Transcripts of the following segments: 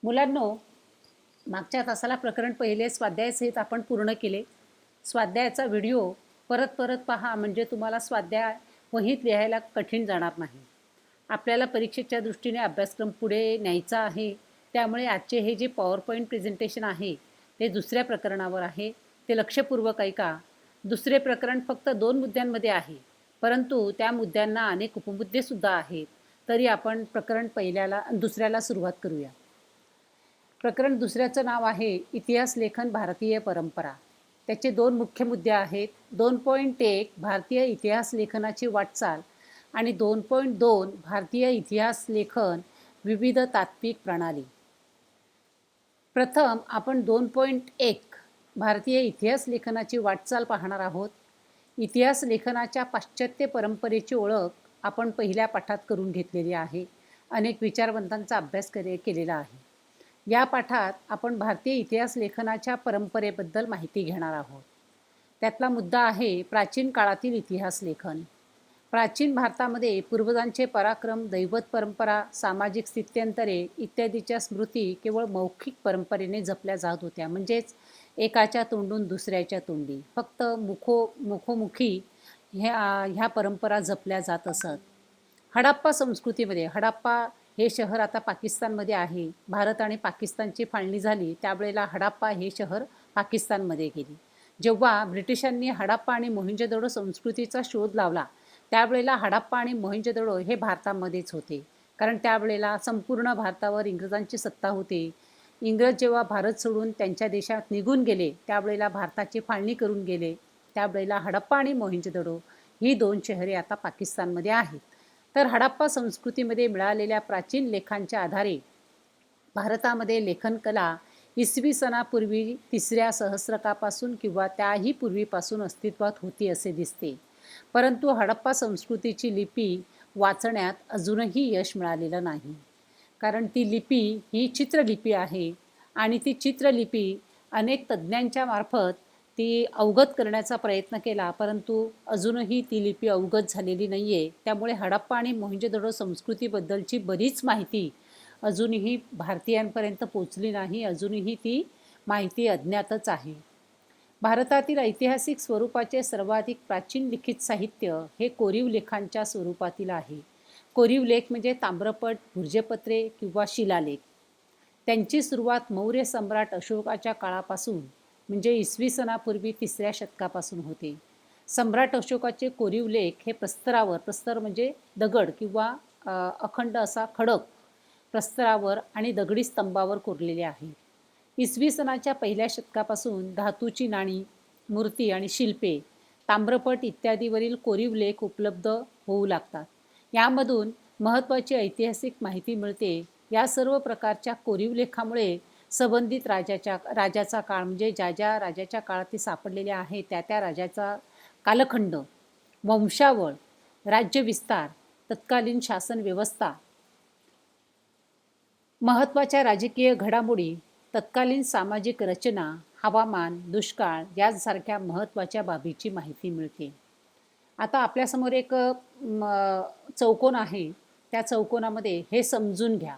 मुलांनो, मागच्या तासाला प्रकरण पहिले स्वाध्यायसहित आपण पूर्ण केले. स्वाध्यायाचा व्हिडिओ परत परत पहा, म्हणजे तुम्हाला स्वाध्याय वहीत लिहायला कठीण जाणार नाही. आपल्याला परीक्षेच्या दृष्टीने अभ्यासक्रम पुढे न्यायचा आहे. त्यामुळे आजचे हे जे पॉवरपॉईंट प्रेझेंटेशन आहे ते दुसऱ्या प्रकरणावर आहे. ते लक्षपूर्वक ऐका. दुसरे प्रकरण फक्त 2 मुद्द्यांमध्ये आहे, परंतु त्या मुद्द्यांना अनेक उपमुद्देसुद्धा आहेत. तरी आपण प्रकरण पहिल्याला दुसऱ्याला सुरुवात करूया. प्रकरण दुसऱ्याचं नाव आहे इतिहास लेखन भारतीय परंपरा. त्याचे 2 मुख्य मुद्दे आहेत. 2.1 भारतीय इतिहास लेखनाची वाटचाल आणि 2.2 भारतीय इतिहास लेखन विविध तात्विक प्रणाली. प्रथम आपण 2.1 भारतीय इतिहास लेखनाची वाटचाल पाहणार आहोत. इतिहास लेखनाच्या पाश्चात्य परंपरेची ओळख आपण पहिल्या पाठात करून घेतलेली आहे. अनेक विचारवंतांचा अभ्यास केलेला आहे. या पाठात आपण भारतीय इतिहास लेखनाच्या परंपरेबद्दल माहिती घेणार आहोत. त्यातला मुद्दा आहे प्राचीन काळातील इतिहास लेखन. प्राचीन भारतामध्ये पूर्वजांचे पराक्रम, दैवत परंपरा, सामाजिक स्थित्यंतरे इत्यादीच्या स्मृती केवळ मौखिक परंपरेने जपल्या जात होत्या. म्हणजेच एकाच्या तोंडून दुसऱ्याच्या तोंडी फक्त मुखोमुखी ह्या परंपरा जपल्या जात असत. हडप्पा संस्कृतीमध्ये, हडप्पा हे शहर आता पाकिस्तानमध्ये आहे. भारत आणि पाकिस्तानची फाळणी झाली त्यावेळेला हडप्पा हे शहर पाकिस्तानमध्ये गेली. जेव्हा ब्रिटिशांनी हडप्पा आणि मोहिंजोदडो संस्कृतीचा शोध लावला त्यावेळेला हडप्पा आणि मोहिंजोदडो हे भारतामध्येच होते. कारण त्यावेळेला संपूर्ण भारतावर इंग्रजांची सत्ता होती. इंग्रज जेव्हा भारत सोडून त्यांच्या देशात निघून गेले त्यावेळेला भारताची फाळणी करून गेले. त्यावेळेला हडप्पा आणि मोहिंजोदडो ही 2 शहरे आता पाकिस्तानमध्ये आहेत. तर हडप्पा संस्कृतीमध्ये मिळालेल्या प्राचीन लेखांच्या आधारे भारतामध्ये लेखन कला इसवी सनापूर्वी 3ऱ्या सहस्रकापासून किंवा त्याही पूर्वीपासून अस्तित्वात होती असे दिसते. परंतु हडप्पा संस्कृतीची लिपी वाचण्यात अजूनही यश मिळालेलं नाही. कारण ती लिपी ही चित्रलिपी आहे आणि ती चित्रलिपी अनेक तज्ज्ञांच्या मार्फत ती अवगत करण्याचा प्रयत्न केला, परंतु अजूनही ती लिपी अवगत झालेली नाही आहे. त्यामुळे हडप्पा आणि मोहिंजोदडो संस्कृतीबद्दलची बरीच माहिती अजूनही भारतीयांपर्यंत पोचली नाही. अजूनही ती माहिती अज्ञातच आहे. भारतातील ऐतिहासिक स्वरूपाचे सर्वाधिक प्राचीन लिखित साहित्य हे कोरीव लेखांच्या स्वरूपातील आहे. कोरीव लेख म्हणजे ताम्रपट, भुर्जपत्रे किंवा शिलालेख. त्यांची सुरुवात मौर्य सम्राट अशोकाच्या काळापासून म्हणजे इसवी सनापूर्वी 3ऱ्या शतकापासून होते. सम्राट अशोकाचे कोरीव लेख हे प्रस्तरावर, प्रस्तर म्हणजे दगड किंवा अखंड असा खडक प्रस्तरावर आणि दगडी स्तंभावर कोरलेले आहे. इसवी सनाच्या 1ल्या शतकापासून धातूची नाणी, मूर्ती आणि शिल्पे, ताम्रपट इत्यादीवरील कोरीव लेख उपलब्ध होऊ लागतात. यामधून महत्त्वाची ऐतिहासिक माहिती मिळते. या सर्व प्रकारच्या कोरीव लेखामुळे संबंधित राजाचा काळ म्हणजे ज्या राजाच्या काळात ते सापडलेले आहे त्या राजाचा कालखंड, वंशावळ, राज्यविस्तार, तत्कालीन शासन व्यवस्था, महत्त्वाच्या राजकीय घडामोडी, तत्कालीन सामाजिक रचना, हवामान, दुष्काळ यासारख्या महत्त्वाच्या बाबीची माहिती मिळते. आता आपल्यासमोर एक चौकोन आहे. त्या चौकोनामध्ये हे समजून घ्या.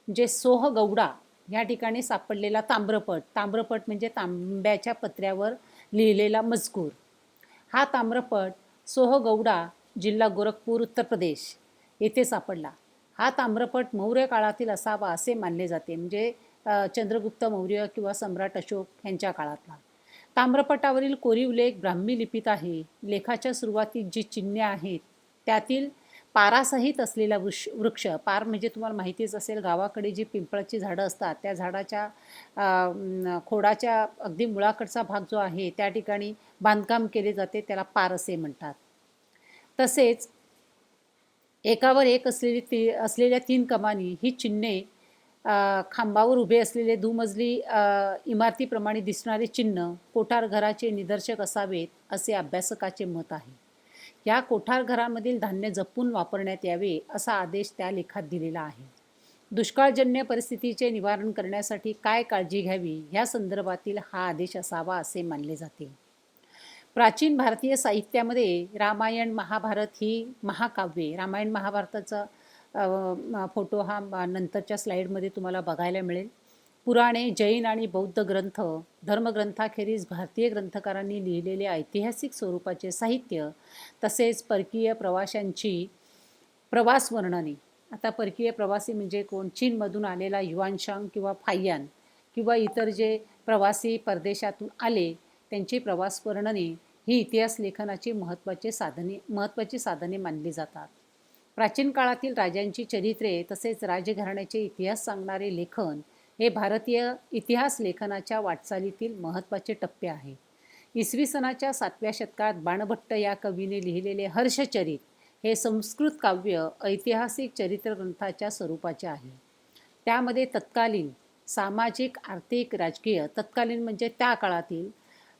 जे सोहगौडा या ठिकाणी सापडलेला ताम्रपट, ताम्रपट म्हणजे तांब्याच्या पत्र्यावर लिहिलेला मजकूर. हा ताम्रपट सोहगौडा, जिल्हा गोरखपूर, उत्तर प्रदेश येथे सापडला. हा ताम्रपट मौर्य काळातील असावा असे मानले जाते. म्हणजे चंद्रगुप्त मौर्य किंवा सम्राट अशोक यांच्या काळातला. ताम्रपटावरील कोरीव लेख ब्राह्मी लिपीत आहे. लेखाच्या सुरुवातीत जी चिन्हे आहेत त्यातील पारासहित असलेला वृक्ष, पार म्हणजे तुम्हाला माहितीच असेल, गावाकडे जी पिंपळाची झाडं असतात त्या झाडाच्या खोडाच्या अगदी मुळाकडचा भाग जो आहे त्या ठिकाणी बांधकाम केले जाते, त्याला पार असे म्हणतात. तसेच एकावर एक असलेल्या 3 कमानी ही चिन्हे, खांबावर उभे असलेले दुमजली इमारतीप्रमाणे दिसणारे चिन्ह कोठार घराचे निदर्शक असावेत असे अभ्यासकाचे मत आहे. या कोठार घरामधील धान्य जपून वापरण्यात यावे असा आदेश त्या लेखात दिलेला आहे. दुष्काळजन्य परिस्थितीचे निवारण करण्यासाठी काय काळजी घ्यावी या संदर्भातील हा आदेश असावा असे मानले जाते. प्राचीन भारतीय साहित्यामध्ये रामायण, महाभारत ही महाकाव्ये, रामायण महाभारताचा फोटो हा नंतरच्या स्लाईडमध्ये तुम्हाला बघायला मिळेल. पुराणे, जैन आणि बौद्ध ग्रंथ, धर्मग्रंथाखेरीज भारतीय ग्रंथकारांनी लिहिलेले ऐतिहासिक स्वरूपाचे साहित्य, तसेच परकीय प्रवाशांची प्रवास वर्णने. आता परकीय प्रवासी म्हणजे कोण? चीनमधून आलेला युआनशांग किंवा फाययान किंवा इतर जे प्रवासी परदेशातून आले त्यांची प्रवास वर्णने ही इतिहास लेखनाची महत्त्वाची साधने मानली जातात. प्राचीन काळातील राजांची चरित्रे तसेच राजघराण्याचे इतिहास सांगणारे लेखन हे भारतीय इतिहास लेखनाच्या वाटचालीतील महत्त्वाचे टप्पे आहे. इसवी सनाच्या 7व्या शतकात बाणभट्ट या कवीने लिहिलेले हर्षचरित हे संस्कृत काव्य ऐतिहासिक चरित्रग्रंथाच्या स्वरूपाचे आहे. त्यामध्ये तत्कालीन सामाजिक, आर्थिक, राजकीय, तत्कालीन म्हणजे त्या काळातील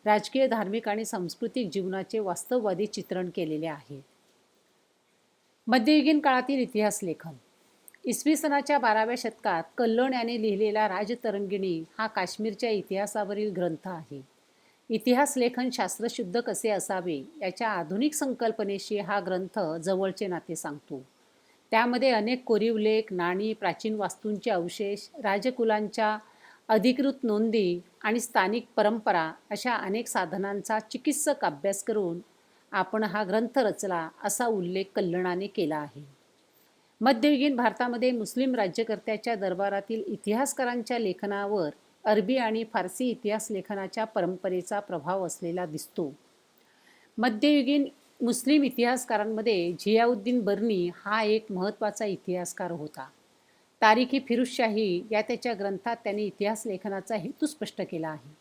राजकीय, धार्मिक आणि सांस्कृतिक जीवनाचे वास्तववादी चित्रण केलेले आहे. मध्ययुगीन काळातील इतिहास लेखन. इसवी सनाच्या 12व्या शतकात कल्लोळ याने लिहिलेला राजतरंगिणी हा काश्मीरच्या इतिहासावरील ग्रंथ आहे. इतिहास लेखन शास्त्रशुद्ध कसे असावे याच्या आधुनिक संकल्पनेशी हा ग्रंथ जवळचे नाते सांगतो. त्यामध्ये अनेक कोरीव लेख, नाणी, प्राचीन वास्तूंचे अवशेष, राजकुलांच्या अधिकृत नोंदी आणि स्थानिक परंपरा अशा अनेक साधनांचा चिकित्सक अभ्यास करून आपण हा ग्रंथ रचला असा उल्लेख कल्लोळाने केला आहे. मध्ययुगीन भारतामध्ये मुस्लिम राज्यकर्त्याच्या दरबारातील इतिहासकारांच्या लेखनावर अरबी आणि फारसी इतिहास लेखनाच्या परंपरेचा प्रभाव असलेला दिसतो. मध्ययुगीन मुस्लिम इतिहासकारांमध्ये झियाउद्दीन बर्नी हा एक महत्त्वाचा इतिहासकार होता. तारीखी फिरुजशाही या त्याच्या ग्रंथात त्याने इतिहास लेखनाचा हेतू स्पष्ट केला आहे.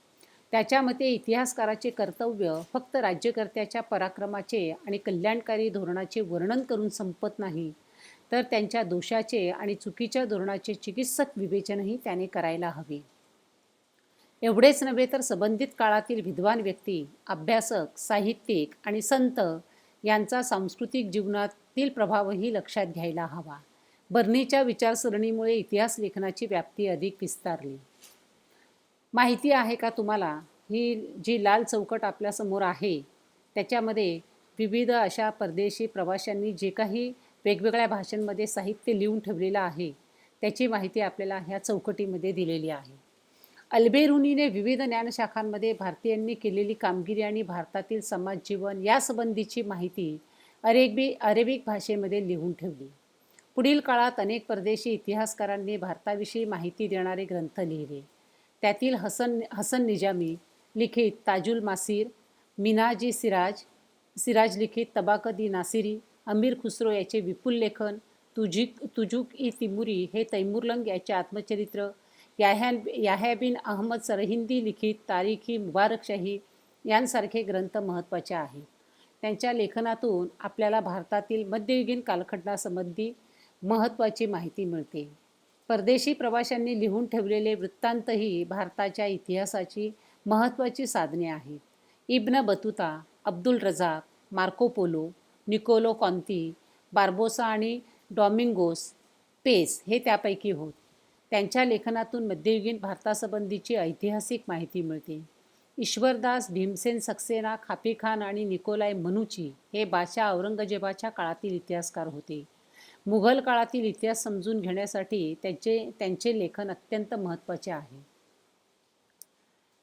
त्याच्या मते इतिहासकाराचे कर्तव्य फक्त राज्यकर्त्याच्या पराक्रमाचे आणि कल्याणकारी धोरणाचे वर्णन करून संपत नाही, तर त्यांच्या दोषाचे आणि चुकीच्या धोरणाचे चिकित्सक विवेचनही त्याने करायला हवे. एवढेच नव्हे तर संबंधित काळातील विद्वान व्यक्ती, अभ्यासक, साहित्यिक आणि संत यांचा सांस्कृतिक जीवनातील प्रभावही लक्षात घ्यायला हवा. बर्नीच्या विचारसरणीमुळे इतिहास लेखनाची व्याप्ती अधिक विस्तारली. माहिती आहे का तुम्हाला, ही जी लाल चौकट आपल्यासमोर आहे त्याच्यामध्ये विविध अशा परदेशी प्रवाशांनी जे काही वेगवेगळ्या भाषांमध्ये साहित्य लिहून ठेवलेलं आहे त्याची माहिती आपल्याला ह्या चौकटीमध्ये दिलेली आहे. अल्बेरुनीने विविध ज्ञानशाखांमध्ये भारतीयांनी केलेली कामगिरी आणि भारतातील समाजजीवन यासंबंधीची माहिती अरेबिक भाषेमध्ये लिहून ठेवली. पुढील काळात अनेक परदेशी इतिहासकारांनी भारताविषयी माहिती देणारे ग्रंथ लिहिले. त्यातील हसन निजामी लिखित ताजुल मासीर, मिनाजी सिराज लिखित तबाकत-इ नासिरी, अमीर खुसरो याचे विपुल लेखन, तुजुक-इ तिमुरी हे तैमूरलंग याचे आत्मचरित्र, याह्या बिन अहमद सरहिंदी लिखित तारीख-इ मुबारकशाही यांसारखे ग्रंथ महत्त्वाचे आहेत. त्यांच्या लेखनातून आपल्याला भारतातील मध्ययुगीन कालखंडासंबंधी महत्त्वाची माहिती मिळते. परदेशी प्रवाशांनी लिहून ठेवलेले वृत्तांतही भारताच्या इतिहासाची महत्त्वाची साधने आहेत. Ibn Battuta, Abdul Razzaq, Marco Polo, Niccolo Conti, Barbosa आणि डॉमिंगोस पेस हे त्यापैकी होत. त्यांच्या लेखनातून मध्ययुगीन भारतासंबंधीची ऐतिहासिक माहिती मिळते. ईश्वरदास, भीमसेन सक्सेना, खापीखान आणि निकोलाय मनुची हे बादशाह औरंगजेबाच्या काळातील इतिहासकार होते. मुघल काळातील इतिहास समजून घेण्यासाठी त्यांचे लेखन अत्यंत महत्त्वाचे आहे.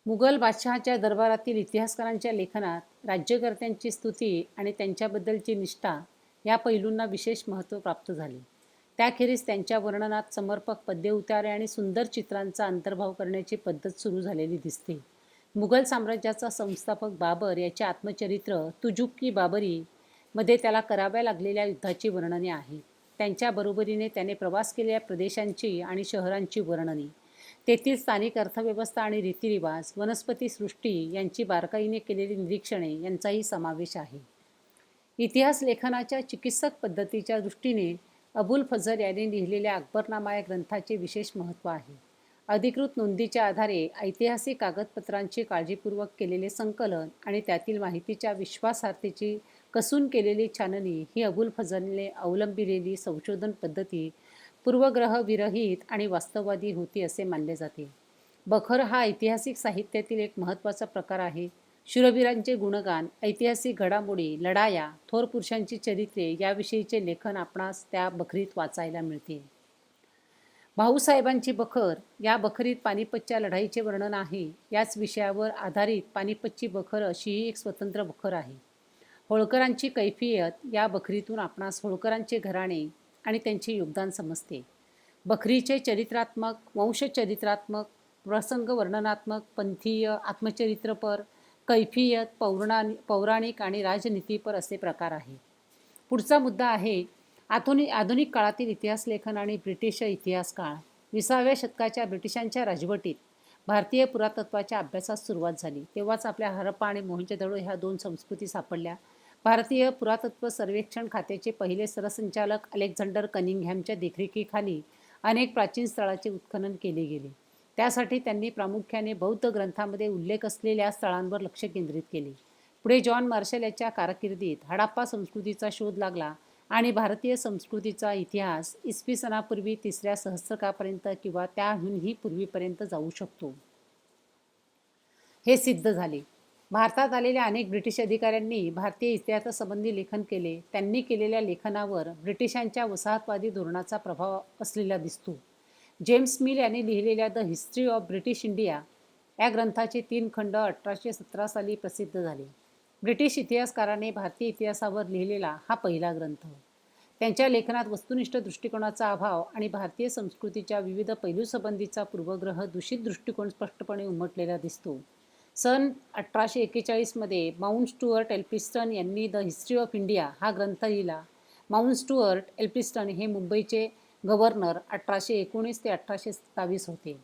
मुघल बादशहाच्या दरबारातील इतिहासकारांच्या लेखनात राज्यकर्त्यांची स्तुती आणि त्यांच्याबद्दलची निष्ठा या पैलूंना विशेष महत्त्व प्राप्त झाले. त्याखेरीज त्यांच्या वर्णनात समर्पक पद्यउतारे आणि सुंदर चित्रांचा अंतर्भाव करण्याची पद्धत सुरू झालेली दिसते. मुघल साम्राज्याचा संस्थापक बाबर याचे आत्मचरित्र तुजुक-इ-बाबरी मध्ये त्याला कराव्या लागलेल्या युद्धाची वर्णने आहेत. त्यांच्या बरोबरीने त्याने प्रवास केलेल्या प्रदेशांची आणि शहरांची वर्णने, तेथील स्थानिक अर्थव्यवस्था आणि रीतिरिवाज, वनस्पती सृष्टी यांची बारकाईने केलेली निरीक्षणे यांचाही समावेश आहे. इतिहास लेखनाच्या चिकित्सक पद्धतीच्या दृष्टीने अबुल फझल याने लिहिलेल्या अकबरनामा या ग्रंथाचे विशेष महत्त्व आहे. अधिकृत नोंदीच्या आधारे ऐतिहासिक कागदपत्रांची काळजीपूर्वक केलेले संकलन आणि त्यातील माहितीच्या विश्वासार्हतेची कसून केलेली छाननी ही अबुल फझलने अवलंबिलेली संशोधन पद्धती पूर्वग्रहविरहित आणि वास्तववादी होती असे मानले जाते. बखर हा ऐतिहासिक साहित्यातील एक महत्त्वाचा प्रकार आहे. शूरवीरांचे गुणगान, ऐतिहासिक घडामोडी, लढाया, थोर पुरुषांची चरित्रे याविषयीचे लेखन आपणास त्या बखरीत वाचायला मिळते. भाऊसाहेबांची बखर या बखरीत पानिपतच्या लढाईचे वर्णन आहे. याच विषयावर आधारित पानिपतची बखर अशीही एक स्वतंत्र बखर आहे. होळकरांची कैफियत या बखरीतून आपणास होळकरांचे घराणे आणि त्यांचे योगदान समजते. बखरीचे चरित्रात्मक, वंशचरित्रात्मक, प्रसंग वर्णनात्मक, पंथीय, आत्मचरित्रपर, कैफियत, पौराणिक आणि राजनीतीपर असे प्रकार आहे. पुढचा मुद्दा आहे आधुनिक काळातील इतिहास लेखन आणि ब्रिटिश इतिहास काळ. 20व्या शतकाच्या ब्रिटिशांच्या राजवटीत भारतीय पुरातत्वाच्या अभ्यासास सुरुवात झाली. तेव्हाच आपल्या हरप्पा आणि मोहनजोदडो ह्या 2 संस्कृती सापडल्या. भारतीय पुरातत्व सर्वेक्षण खात्याचे पहिले सरसंचालक अलेक्झांडर कनिंगहॅमच्या देखरेखीखाली अनेक प्राचीन स्थळांचे उत्खनन केले गेले. त्यासाठी त्यांनी प्रामुख्याने बौद्ध ग्रंथांमध्ये उल्लेख असलेल्या स्थळांवर लक्ष केंद्रित केले. पुढे जॉन मार्शल याच्या कारकिर्दीत हडप्पा संस्कृतीचा शोध लागला आणि भारतीय संस्कृतीचा इतिहास इसवी सनापूर्वी 3ऱ्या सहस्त्रकापर्यंत किंवा त्याहूनही पूर्वीपर्यंत जाऊ शकतो, हे सिद्ध झाले. भारतात आलेल्या अनेक ब्रिटिश अधिकाऱ्यांनी भारतीय इतिहासासंबंधी लेखन केले. त्यांनी केलेल्या लेखनावर ब्रिटिशांच्या वसाहतवादी धोरणाचा प्रभाव असलेला दिसतो. जेम्स मिल यांनी लिहिलेल्या the history of British India या ग्रंथाचे 3 खंड 1817 साली प्रसिद्ध झाले. ब्रिटिश इतिहासकाराने भारतीय इतिहासावर लिहिलेला हा पहिला ग्रंथ. त्यांच्या लेखनात वस्तुनिष्ठ दृष्टिकोनाचा अभाव आणि भारतीय संस्कृतीच्या विविध पैलूसंबंधीचा पूर्वग्रह दूषित दृष्टिकोन स्पष्टपणे उमटलेला दिसतो. सन 1841 मध्ये माउंट स्टुअर्ट एल्फिन्स्टन यांनी द हिस्ट्री ऑफ इंडिया हा ग्रंथ लिहिला. माउंट स्टुअर्ट एल्फिन्स्टन हे मुंबईचे गव्हर्नर 1819 ते 1827 होते.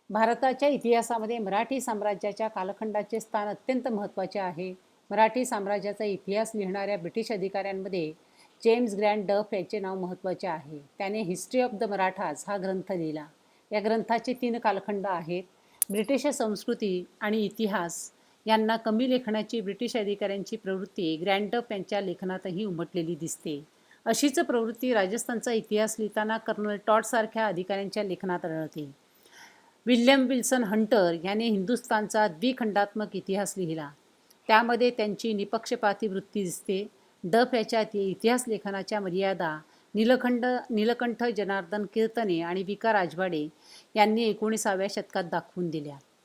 भारताच्या इतिहासामध्ये मराठी साम्राज्याच्या कालखंडाचे स्थान अत्यंत महत्त्वाचे आहे. मराठी साम्राज्याचा इतिहास लिहिणाऱ्या ब्रिटिश अधिकाऱ्यांमध्ये जेम्स ग्रँट डफ याचे नाव महत्त्वाचे आहे. त्याने हिस्ट्री ऑफ द मराठाज हा ग्रंथ लिहिला. या ग्रंथाचे 3 कालखंड आहेत. ब्रिटिश संस्कृती आणि इतिहास यांना कमी लेखनाची ब्रिटिश अधिकाऱ्यांची प्रवृत्ती ग्रँट डफ यांच्या लेखनातही उमटलेली दिसते. अशीच प्रवृत्ती राजस्थानचा इतिहास लिहिताना कर्नल टॉडसारख्या अधिकाऱ्यांच्या लेखनात आढळते. विल्यम विल्सन हंटर याने हिंदुस्थानचा द्विखंडात्मक इतिहास लिहिला. त्यामध्ये त्यांची निपक्षपाती वृत्ती दिसते. डफ याच्या इतिहास लेखनाच्या मर्यादा नीलकंठ जनार्दन कीर्तने आणि विका राजवाडे यांनी 19व्या शतकात दाखवून दिल्या.